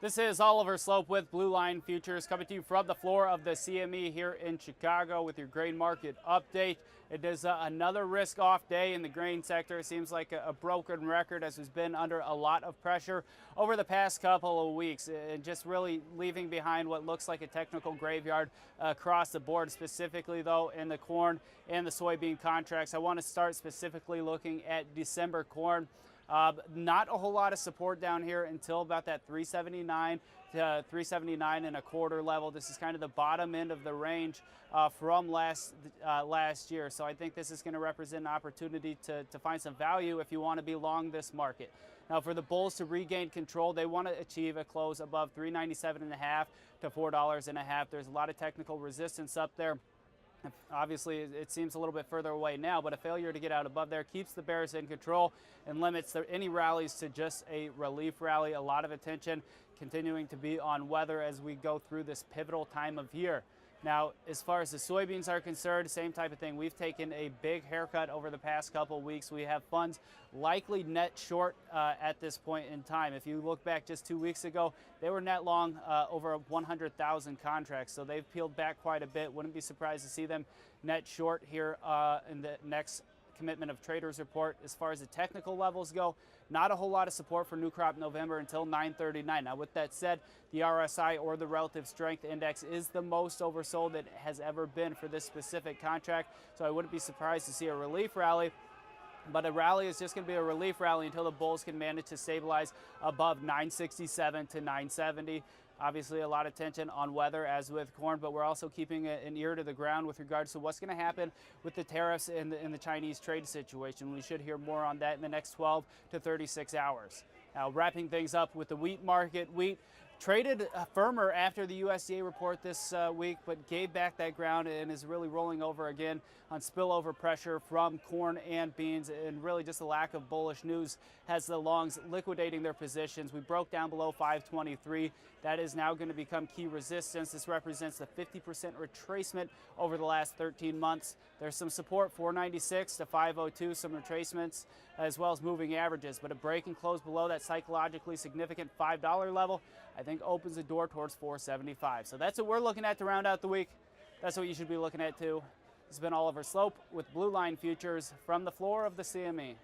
This is Oliver Slope with Blue Line Futures coming to you from the floor of the CME here in Chicago with your grain market update. It is another risk-off day in the grain sector. It seems like a broken record as has been under a lot of pressure over the past couple of weeks, and just really leaving behind what looks like a technical graveyard across the board, specifically though in the corn and the soybean contracts. I want to start specifically looking at December corn. Not a whole lot of support down here until about that 379 to 379 and a quarter level. This is kind of the bottom end of the range from last year. So I think this is going to represent an opportunity to find some value if you want to be long this market. Now, for the bulls to regain control, they want to achieve a close above 397.5 to $4.50. There's a lot of technical resistance up there. Obviously, it seems a little bit further away now, but a failure to get out above there keeps the bears in control and limits any rallies to just a relief rally. A lot of attention continuing to be on weather as we go through this pivotal time of year. Now, as far as the soybeans are concerned, same type of thing. We've taken a big haircut over the past couple of weeks. We have funds likely net short at this point in time. If you look back just 2 weeks ago, they were net long over 100,000 contracts. So they've peeled back quite a bit. Wouldn't be surprised to see them net short here in the next commitment of traders report. As far as the technical levels go, not a whole lot of support for new crop November until 939. Now, with that said, the RSI, or the relative strength index, is the most oversold it has ever been for this specific contract. So I wouldn't be surprised to see a relief rally. But a rally is just going to be a relief rally until the bulls can manage to stabilize above 967 to 970. Obviously, a lot of tension on weather as with corn, but we're also keeping an ear to the ground with regards to what's going to happen with the tariffs in the Chinese trade situation. We should hear more on that in the next 12 to 36 hours. Now, wrapping things up with the wheat market. Wheat traded firmer after the USDA report this week, but gave back that ground and is really rolling over again on spillover pressure from corn and beans, and really just a lack of bullish news has the longs liquidating their positions. We broke down below 523. That is now going to become key resistance. This represents a 50% retracement over the last 13 months. There's some support, 496 to 502, some retracements, as well as moving averages, but a break and close below that psychologically significant $5 level, I think opens the door towards 475. So that's what we're looking at to round out the week. That's what you should be looking at too. This has been Oliver Slope with Blue Line Futures from the floor of the CME.